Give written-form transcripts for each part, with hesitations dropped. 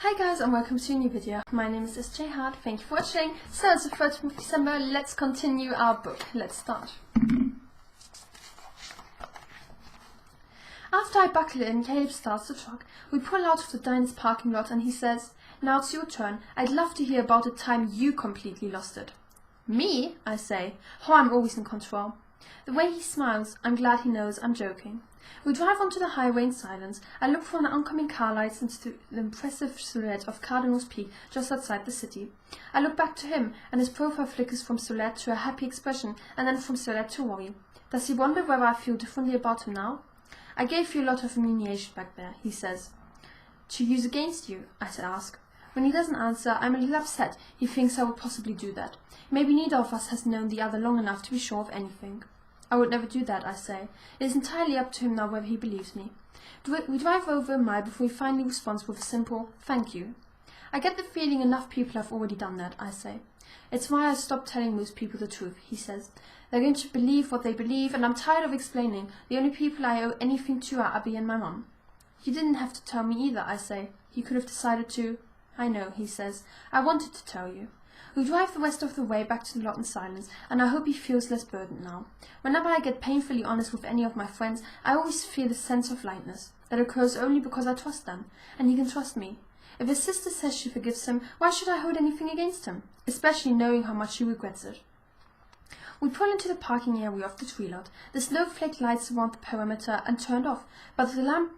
Hi guys and welcome to a new video. My name is SJ Hart, thank you for watching. So it's the 1st of December, let's continue our book. Let's start. After I buckle in, Caleb starts the truck. We pull out of the diner's parking lot and he says, "Now it's your turn. I'd love to hear about the time you completely lost it." "Me?" I say. "Oh, I'm always in control." The way he smiles, I'm glad he knows I'm joking. We drive onto the highway in silence. I look from the oncoming car lights into the impressive silhouette of Cardinals Peak just outside the city. I look back to him, and his profile flickers from silhouette to a happy expression, and then from silhouette to worry. Does he wonder whether I feel differently about him now? "I gave you a lot of ammunition back there," he says. "To use against you?" I ask. When he doesn't answer, I'm a little upset. He thinks I would possibly do that. Maybe neither of us has known the other long enough to be sure of anything. "I would never do that," I say. It is entirely up to him now whether he believes me. We drive over a mile before he finally responds with a simple "thank you." "I get the feeling enough people have already done that," I say. "It's why I stopped telling most people the truth," he says. "They're going to believe what they believe, and I'm tired of explaining. The only people I owe anything to are Abby and my mom." "You didn't have to tell me either," I say. "You could have decided to—" "I know," he says. "I wanted to tell you." We drive the rest of the way back to the lot in silence, and I hope he feels less burdened now. Whenever I get painfully honest with any of my friends, I always feel a sense of lightness. That occurs only because I trust them, and he can trust me. If his sister says she forgives him, why should I hold anything against him? Especially knowing how much he regrets it. We pull into the parking area of the tree lot. The snowflake lights around the perimeter are turned off, but the lamp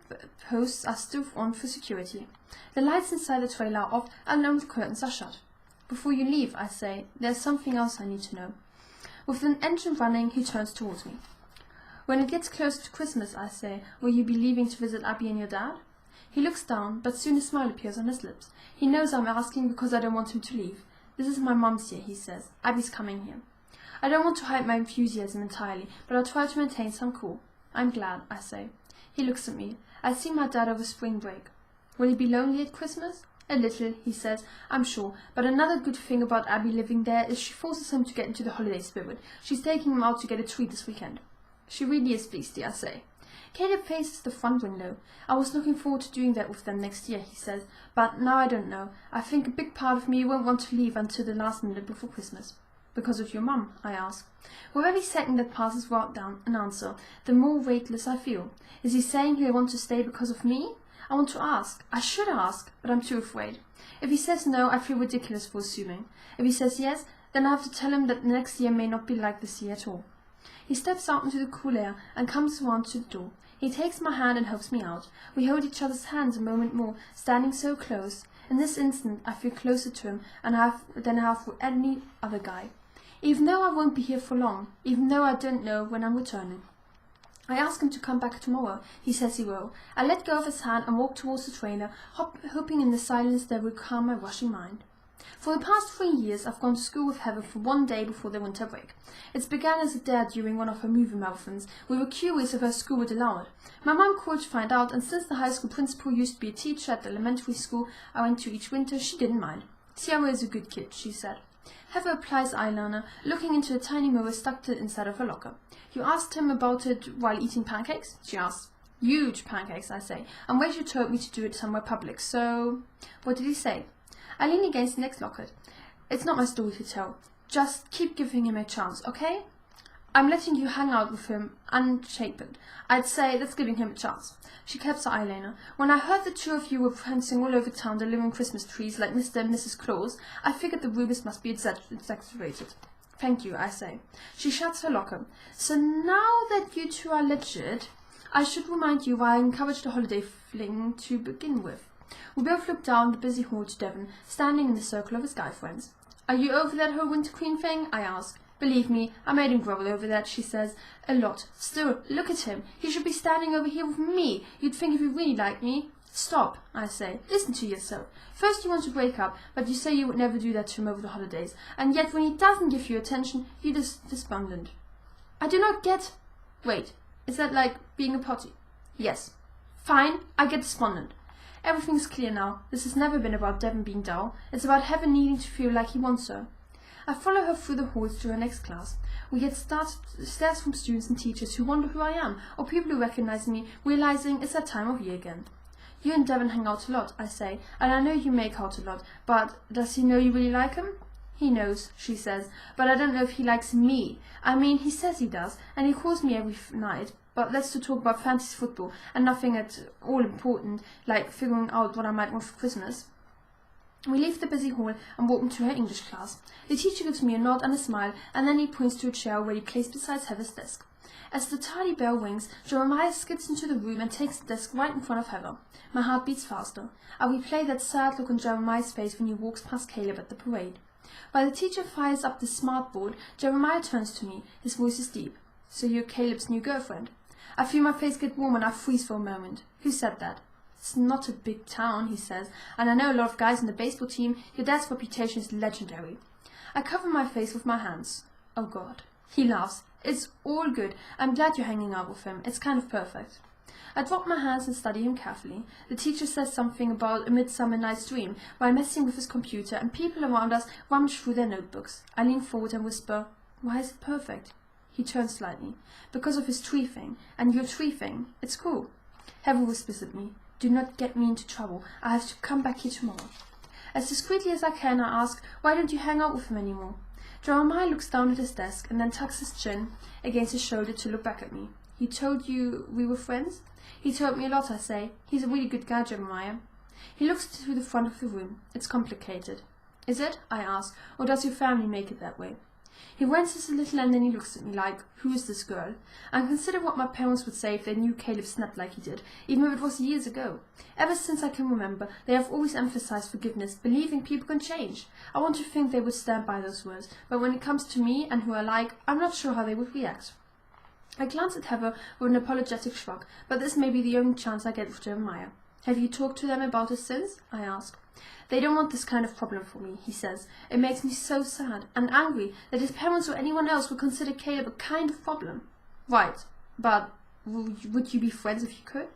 posts are still on for security. The lights inside the trailer are off, and the curtains are shut. "Before you leave," I say, "there's something else I need to know." With the engine running, he turns towards me. "When it gets closer to Christmas," I say, "will you be leaving to visit Abby and your dad?" He looks down, but soon a smile appears on his lips. He knows I'm asking because I don't want him to leave. "This is my mom's year," he says. "Abby's coming here." I don't want to hide my enthusiasm entirely, but I'll try to maintain some cool. "I'm glad," I say. He looks at me. "I see my dad over spring break." "Will he be lonely at Christmas?" "A little," he says, "I'm sure, but another good thing about Abby living there is she forces him to get into the holiday spirit. She's taking him out to get a treat this weekend." "She really is feisty," I say. Caleb faces the front window. "I was looking forward to doing that with them next year," he says, "but now I don't know. I think a big part of me won't want to leave until the last minute before Christmas." "Because of your mum?" I ask. With every second that passes without an answer, the more weightless I feel. Is he saying he'll want to stay because of me? I want to ask. I should ask, but I'm too afraid. If he says no, I feel ridiculous for assuming. If he says yes, then I have to tell him that next year may not be like this year at all. He steps out into the cool air and comes around to the door. He takes my hand and helps me out. We hold each other's hands a moment more, standing so close. In this instant, I feel closer to him than I have with any other guy. Even though I won't be here for long, even though I don't know when I'm returning. I ask him to come back tomorrow. He says he will. I let go of his hand and walk towards the trailer, hoping in the silence there will calm my rushing mind. For the past 3 years, I've gone to school with Heather for one day before the winter break. It began as a dare during one of her movie marathons. We were curious if her school would allow it. My mum called to find out, and since the high school principal used to be a teacher at the elementary school I went to each winter, she didn't mind. "Sierra is a good kid," she said. Heather applies eyeliner, looking into a tiny mirror stuck to the inside of her locker. "You asked him about it while eating pancakes?" she asks. "Huge pancakes," I say, and Rachel told me to do it somewhere public, so... "What did he say?" I lean against the next locket. "It's not my story to tell. Just keep giving him a chance, okay? I'm letting you hang out with him unshapen. I'd say that's giving him a chance." She kept her eyeliner. "When I heard the two of you were prancing all over town delivering Christmas trees like Mr. and Mrs. Claus, I figured the rumors must be exaggerated." "Thank you," I say. She shuts her locker. "So now that you two are legit, I should remind you why I encouraged the holiday fling to begin with." We both look down the busy hall to Devon, standing in the circle of his guy friends. "Are you over that whole Winter Queen thing?" I ask. "Believe me, I made him grovel over that," she says. "A lot. Still, look at him. He should be standing over here with me. You'd think if he really liked me." "Stop," I say. "Listen to yourself. First you want to break up, but you say you would never do that to him over the holidays. And yet when he doesn't give you attention, you're despondent." "I do not get—" "Wait, is that like being a potty?" "Yes." "Fine, I get despondent. Everything's clear now. This has never been about Devon being dull. It's about Heaven needing to feel like he wants her." I follow her through the halls to her next class. We get stares from students and teachers who wonder who I am, or people who recognize me, realizing it's that time of year again. You and Devon hang out a lot, I say, and I know you make out a lot, but does he know you really like him? He knows, she says, but I don't know if he likes me. I mean, he says he does, and he calls me every night, but let's to talk about fantasy football and nothing at all important, like figuring out what I might want for Christmas. We leave the busy hall and walk into her English class. The teacher gives me a nod and a smile, and then he points to a chair already placed beside Heather's desk. As the tardy bell rings, Jeremiah skips into the room and takes the desk right in front of Heather. My heart beats faster. I replay that sad look on Jeremiah's face when he walks past Caleb at the parade. While the teacher fires up the smartboard, Jeremiah turns to me. His voice is deep. So you're Caleb's new girlfriend? I feel my face get warm and I freeze for a moment. Who said that? It's not a big town, he says, and I know a lot of guys in the baseball team. Your dad's reputation is legendary. I cover my face with my hands. Oh God. He laughs. It's all good. I'm glad you're hanging out with him. It's kind of perfect. I drop my hands and study him carefully. The teacher says something about A Midsummer Night's Dream while messing with his computer, and people around us rummage through their notebooks. I lean forward and whisper, "Why is it perfect?" He turns slightly. "Because of his tree thing. And your tree thing. It's cool." Heather whispers at me, "Do not get me into trouble. I have to come back here tomorrow." As discreetly as I can, I ask, "Why don't you hang out with him anymore?" Jeremiah looks down at his desk and then tucks his chin against his shoulder to look back at me. "He told you we were friends?" "He told me a lot," I say. "He's a really good guy, Jeremiah." He looks through the front of the room. "It's complicated." "Is it?" I ask. "Or does your family make it that way?" He winces a little and then he looks at me like, "Who is this girl?" I consider what my parents would say if they knew Caleb snapped like he did, even if it was years ago. Ever since I can remember, they have always emphasized forgiveness, believing people can change. I want to think they would stand by those words, but when it comes to me and who I like, I'm not sure how they would react. I glance at Heather with an apologetic shrug, but this may be the only chance I get with Jeremiah. "Have you talked to them about his sins?" I ask. "They don't want this kind of problem for me," he says. "It makes me so sad and angry that his parents or anyone else would consider Caleb a kind of problem." "Right, but would you be friends if you could?"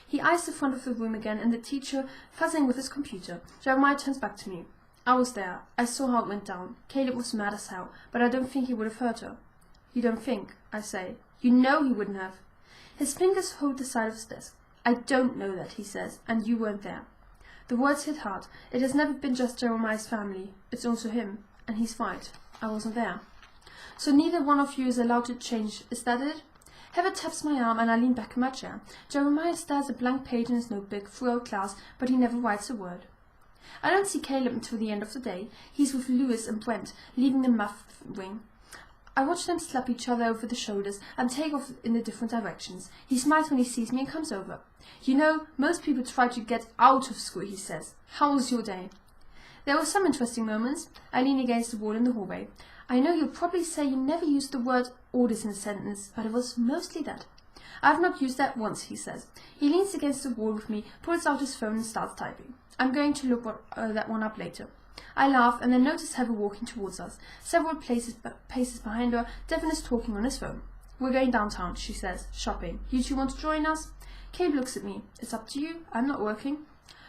He eyes the front of the room again and the teacher fuzzing with his computer. Jeremiah turns back to me. "I was there. I saw how it went down. Caleb was mad as hell, but I don't think he would have hurt her." "You don't think?" I say. "You know he wouldn't have." His fingers hold the side of his desk. "I don't know that," he says, "and you weren't there." The words hit hard. It has never been just Jeremiah's family. It's also him. And he's right. I wasn't there. "So neither one of you is allowed to change, is that it?" Heather taps my arm and I lean back in my chair. Jeremiah stares a blank page in his notebook throughout class, but he never writes a word. I don't see Caleb until the end of the day. He's with Lewis and Brent, leaving the math wing. I watch them slap each other over the shoulders and take off in the different directions. He smiles when he sees me and comes over. "You know, most people try to get out of school," he says. "How was your day?" There were some interesting moments. I lean against the wall in the hallway. "I know you'll probably say you never used the word orders in a sentence, but it was mostly that." "I've not used that once," he says. He leans against the wall with me, pulls out his phone and starts typing. I'm going to look that one up later. I laugh and then notice Heather walking towards us. Several paces behind her, Devon is talking on his phone. "We're going downtown," she says, "shopping. You two want to join us?" Caleb looks at me. "It's up to you. I'm not working."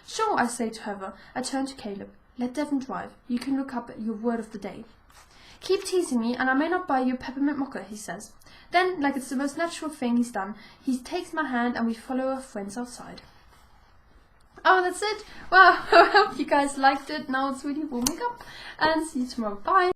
"Sure," I say to Heather. I turn to Caleb. "Let Devon drive. You can look up your word of the day." "Keep teasing me and I may not buy you a peppermint mocha," he says. Then, like it's the most natural thing he's done, he takes my hand and we follow our friends outside. Oh, that's it. Well, I hope you guys liked it. Now it's really warming up. And see you tomorrow. Bye.